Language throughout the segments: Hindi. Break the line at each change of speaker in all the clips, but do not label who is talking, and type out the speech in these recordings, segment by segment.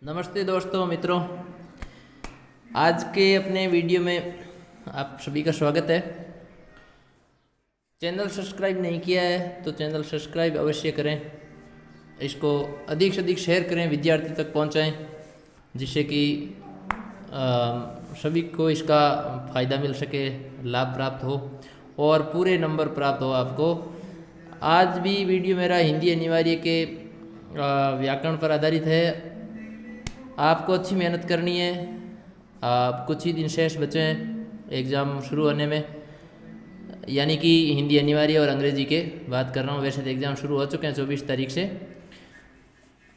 नमस्ते दोस्तों मित्रों, आज के अपने वीडियो में आप सभी का स्वागत है। चैनल सब्सक्राइब नहीं किया है तो चैनल सब्सक्राइब अवश्य करें, इसको अधिक से अधिक शेयर करें, विद्यार्थी तक पहुंचाएं, जिससे कि सभी को इसका फ़ायदा मिल सके, लाभ प्राप्त हो और पूरे नंबर प्राप्त हो आपको। आज भी वीडियो मेरा हिंदी अनिवार्य के व्याकरण पर आधारित है। आपको अच्छी मेहनत करनी है। आप कुछ ही दिन शेष बचे हैं एग्ज़ाम शुरू होने में, यानी कि हिंदी अनिवार्य और अंग्रेजी के बात कर रहा हूँ। वैसे तो एग्ज़ाम शुरू हो चुके हैं 24 तारीख से,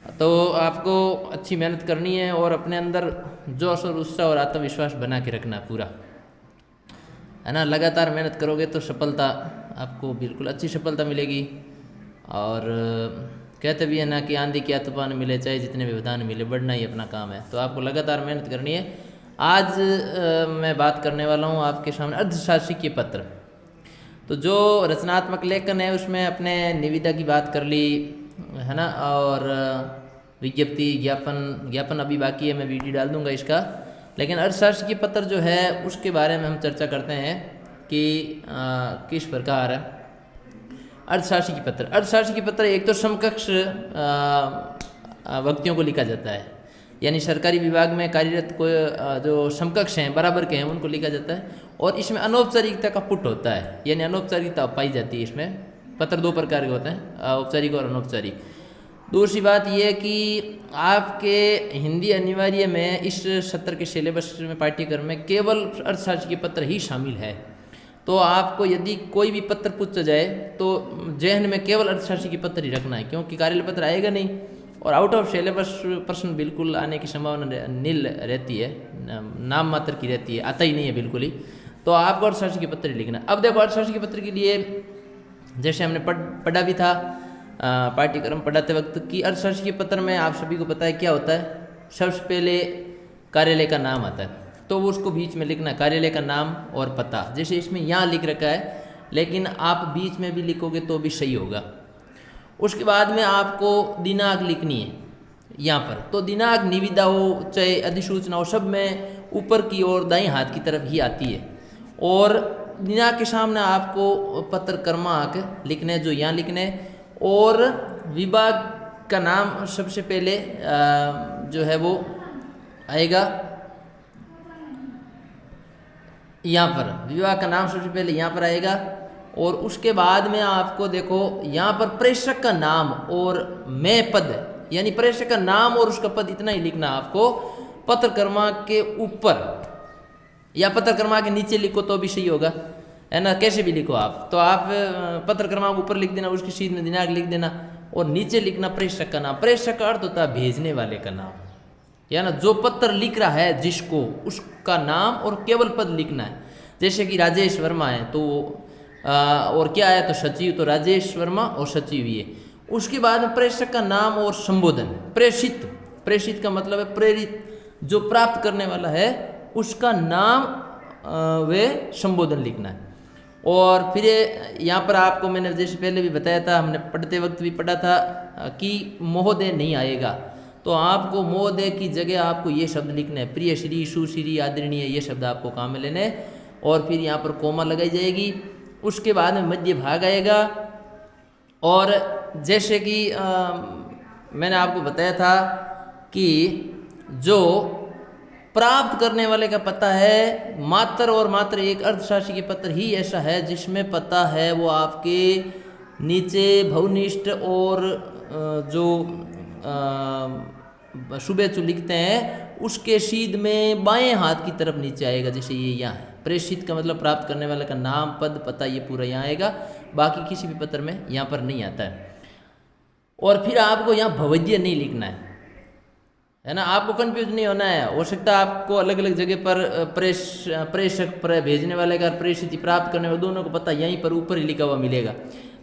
तो आपको अच्छी मेहनत करनी है और अपने अंदर जोश और उत्साह और आत्मविश्वास बना के रखना पूरा, है ना। लगातार मेहनत करोगे तो सफलता आपको बिल्कुल अच्छी सफलता मिलेगी। और कहते भी है ना कि आंधी क्या तूफान मिले, चाहे जितने भी व्यवधान मिले, बढ़ना ही अपना काम है। तो आपको लगातार मेहनत करनी है। आज मैं बात करने वाला हूँ आपके सामने अर्धशासकीय पत्र। तो जो रचनात्मक लेखन है उसमें अपने निविदा की बात कर ली, है ना, और विज्ञप्ति ज्ञापन अभी बाकी है, मैं वीडियो डाल दूंगा इसका। लेकिन अर्थशास्त्र पत्र जो है उसके बारे में हम चर्चा करते हैं कि किस प्रकार अर्थशास्त्र पत्र एक तो समकक्ष व्यक्तियों को लिखा जाता है, यानी सरकारी विभाग में कार्यरत कोई जो समकक्ष हैं, बराबर के हैं, उनको लिखा जाता है। और इसमें अनौपचारिकता का पुट होता है, यानी अनौपचारिकता पाई जाती है। इसमें पत्र दो प्रकार के होते हैं, औपचारिक और अनौपचारिक। दूसरी बात यह है कि आपके हिंदी अनिवार्य में इस सत्र के सिलेबस में, पाठ्यक्रम में केवल अर्थशास्त्र के पत्र ही शामिल है। तो आपको यदि कोई भी पत्र पूछा जाए तो जहन में केवल अर्थशास्त्र के पत्र ही रखना है, क्योंकि कार्यालय पत्र आएगा नहीं और आउट ऑफ सिलेबस प्रश्न बिल्कुल आने की संभावना नील रहती है, नाम मात्र की रहती है, आता ही नहीं है बिल्कुल ही। तो आपको अर्थशास्त्र के पत्र ही लिखना है। अब देखो, अर्थशास्त्र के पत्र के लिए जैसे हमने पढ़ा भी था पाठ्यक्रम पढ़ाते वक्त कि अर्थशास्त्र के पत्र में आप सभी को पता है क्या होता है। सबसे पहले कार्यालय का नाम आता है, तो वो उसको बीच में लिखना, कार्यालय का नाम और पता। जैसे इसमें यहाँ लिख रखा है, लेकिन आप बीच में भी लिखोगे तो भी सही होगा। उसके बाद में आपको दिनांक लिखनी है यहाँ पर। तो दिनांक निविदा हो चाहे अधिसूचना हो, सब में ऊपर की ओर दाईं हाथ की तरफ ही आती है। और दिनांक के सामने आपको पत्र क्रमांक लिखने, जो यहाँ लिखने, और विभाग का नाम सबसे पहले जो है वो आएगा यहाँ पर। विभाग का नाम सबसे पहले यहाँ पर आएगा और उसके बाद में आपको देखो यहाँ पर प्रेषक का नाम और मैं पद, यानी प्रेषक का नाम और उसका पद, इतना ही लिखना आपको। पत्र क्रमांक के ऊपर या पत्र क्रमांक के नीचे लिखो तो भी सही होगा, है ना, कैसे भी लिखो आप। तो आप पत्र क्रमांक ऊपर लिख देना, उसकी सीध में दिनांक लिख देना और नीचे लिखना प्रेषक का नाम। प्रेषक का अर्थ होता है भेजने वाले का नाम, या ना जो पत्र लिख रहा है जिसको, उसका नाम और केवल पद लिखना है। जैसे कि राजेश वर्मा है तो और क्या है तो सचिव, तो राजेश वर्मा और सचिव ये। उसके बाद में प्रेषक का नाम और संबोधन। प्रेषित का मतलब है प्रेरित, जो प्राप्त करने वाला है उसका नाम वे संबोधन लिखना है। और फिर यहाँ पर आपको मैंने जैसे पहले भी बताया था, हमने पढ़ते वक्त भी पढ़ा था कि महोदय नहीं आएगा, तो आपको महोदय की जगह आपको ये शब्द लिखना है, प्रिय श्री, सुश्री, आदरणीय, ये शब्द आपको काम में लेने हैं। और फिर यहाँ पर कोमा लगाई जाएगी। उसके बाद में मध्य भाग आएगा। और जैसे कि मैंने आपको बताया था कि जो प्राप्त करने वाले का पता है, मात्र और मात्र एक अर्थशास्त्र के पत्र ही ऐसा है जिसमें पता है वो आपके नीचे भवनिष्ठ और जो शुभेच्छु लिखते हैं उसके सीध में बाएं हाथ की तरफ नीचे आएगा। जैसे ये यहाँ है, प्रेषित का मतलब प्राप्त करने वाले का नाम, पद, पता, ये पूरा यहाँ आएगा। बाकी किसी भी पत्र में यहाँ पर नहीं आता है। और फिर आपको यहाँ भवद्य नहीं लिखना है ना। आपको कंफ्यूज नहीं होना है। हो सकता है आपको अलग अलग जगह पर प्रेषक, भेजने वाले का, प्रेषित, प्राप्त करने वाले, दोनों को पता यहीं पर ऊपर ही लिखा हुआ मिलेगा।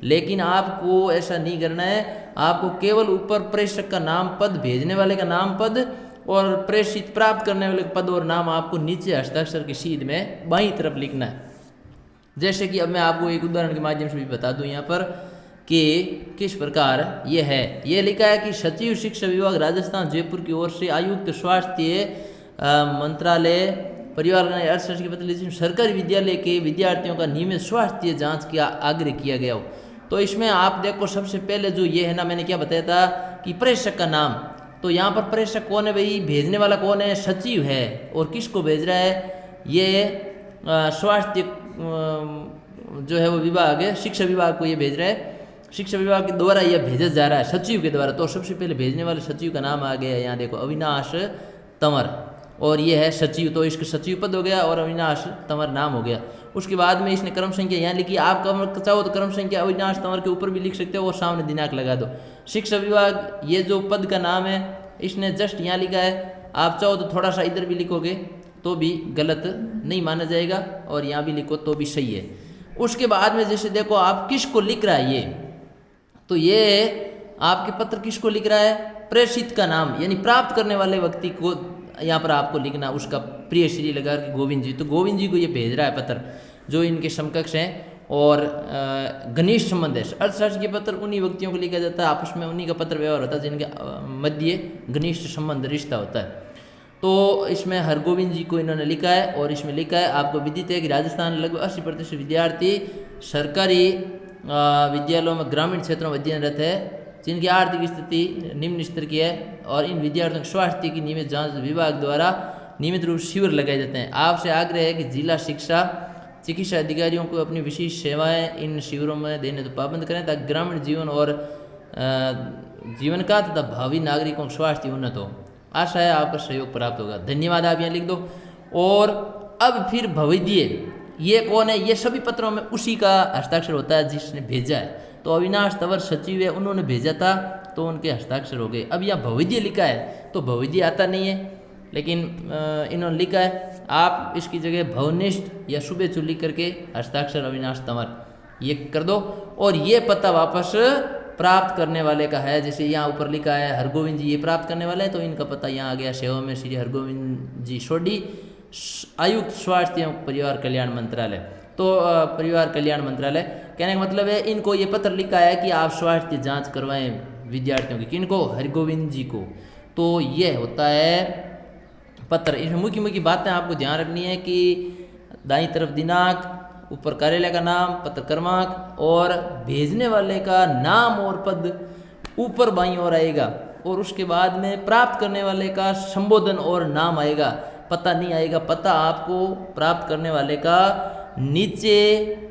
लेकिन आपको ऐसा नहीं करना है। आपको केवल ऊपर प्रेषक का नाम, पद, भेजने वाले का नाम, पद, और प्रेषित, प्राप्त करने वाले का पद और नाम आपको नीचे हस्ताक्षर की सीध में बाईं तरफ लिखना है। जैसे कि अब मैं आपको एक उदाहरण के माध्यम से भी बता दूं यहाँ पर कि किस प्रकार ये है। ये लिखा है कि सचिव शिक्षा विभाग राजस्थान जयपुर की ओर से आयुक्त स्वास्थ्य मंत्रालय परिवार कल्याण अर्थशास्त्र के पत्र सरकारी विद्यालय के विद्यार्थियों का नियमित स्वास्थ्य जांच का आग्रह किया गया हो। तो इसमें आप देखो सबसे पहले जो ये है ना, मैंने क्या बताया था कि प्रेषक का नाम, तो यहाँ पर प्रेषक कौन है भाई, भेजने वाला कौन है, सचिव है। और किसको भेज रहा है, ये स्वास्थ्य जो है वो विभाग है, शिक्षा विभाग को ये भेज रहा है, शिक्षा विभाग के द्वारा यह भेजा जा रहा है सचिव के द्वारा। तो सबसे पहले भेजने वाले सचिव का नाम आ गया यहाँ देखो, अविनाश तंवर, और ये है सचिव, तो इसका सचिव पद हो गया और अविनाश तंवर नाम हो गया। उसके बाद में इसने क्रम संख्या यहाँ लिखी, आप चाहो तो क्रम संख्या अविनाश तंवर के ऊपर भी लिख सकते हो और सामने दिनांक लगा दो। शिक्षा विभाग ये जो पद का नाम है इसने जस्ट यहाँ लिखा है, आप चाहो तो थोड़ा सा इधर भी लिखोगे तो भी गलत नहीं माना जाएगा और यहाँ भी लिखो तो भी सही है। उसके बाद में जैसे देखो आप किसको लिख रहा है ये, तो ये आपके पत्र किसको लिख रहा है, प्रेषित का नाम यानी प्राप्त करने वाले व्यक्ति को यहाँ पर आपको लिखना, उसका प्रिय श्री लगा के गोविंद जी, तो गोविंद जी को ये भेज रहा है पत्र जो इनके समकक्ष हैं और घनिष्ठ संबंध है। अर्थशास्त्र के पत्र उन्हीं व्यक्तियों को लिखा जाता है, आपस में उन्हीं का पत्र व्यवहार होता है जिनके मध्य घनिष्ठ संबंध रिश्ता होता है। तो इसमें हरगोविंद जी को इन्होंने लिखा है और इसमें लिखा है आपको विदित है कि राजस्थान लगभग 80% विद्यार्थी सरकारी विद्यालयों में ग्रामीण क्षेत्रों में अध्ययनरत है जिनकी आर्थिक स्थिति निम्न स्तर की है और इन विद्यार्थियों के स्वास्थ्य की नियमित जांच विभाग द्वारा नियमित रूप से शिविर लगाए जाते हैं। आपसे आग्रह है कि जिला शिक्षा चिकित्सा अधिकारियों को अपनी विशेष सेवाएं इन शिविरों में देने तो पाबंद करें ताकि ग्रामीण जीवन और जीवन का तथा भावी नागरिकों का स्वास्थ्य उन्नत हो। आशा है आपका सहयोग प्राप्त होगा। धन्यवाद, आप यहाँ लिख दो। और अब फिर भविदीय, ये कौन है, ये सभी पत्रों में उसी का हस्ताक्षर होता है जिसने भेजा है। तो अविनाश तंवर सचिव है, उन्होंने भेजा था तो उनके हस्ताक्षर हो गए। अब यहाँ भविदीय लिखा है तो भविदीय आता नहीं है, लेकिन इन्होंने लिखा है, आप इसकी जगह भवनिष्ठ या सुबेचू लिख करके हस्ताक्षर अविनाश तंवर ये कर दो। और ये पता वापस प्राप्त करने वाले का है, जैसे यहाँ ऊपर लिखा है हरगोविंद जी ये प्राप्त करने वाले हैं, तो इनका पता यहाँ आ गया, सेवा में श्री हरगोविंद जी सोडी, आयुक्त स्वास्थ्य एवं परिवार कल्याण मंत्रालय। तो परिवार कल्याण मंत्रालय कहने का मतलब है इनको ये पत्र लिखा है कि आप स्वास्थ्य जांच करवाएं विद्यार्थियों की, किनको, हरगोविंद जी को। तो ये होता है पत्र। इसमें मुख्य मुख्य बातें आपको ध्यान रखनी है कि दाईं तरफ दिनांक, ऊपर कार्यालय का नाम, पत्र क्रमांक और भेजने वाले का नाम और पद ऊपर बाईं ओर आएगा और उसके बाद में प्राप्त करने वाले का संबोधन और नाम आएगा, पता नहीं आएगा। पता आपको प्राप्त करने वाले का नीचे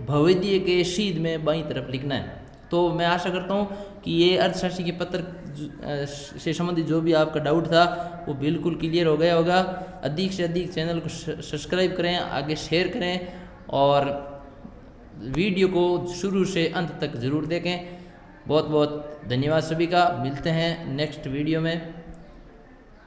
भविदीय के सीध में बाईं तरफ लिखना है। तो मैं आशा करता हूँ कि ये अर्थशास्त्र के पत्र से संबंधित जो भी आपका डाउट था वो बिल्कुल क्लियर हो गया होगा। अधिक से अधिक चैनल को सब्सक्राइब करें, आगे शेयर करें और वीडियो को शुरू से अंत तक ज़रूर देखें। बहुत बहुत धन्यवाद सभी का। मिलते हैं नेक्स्ट वीडियो में।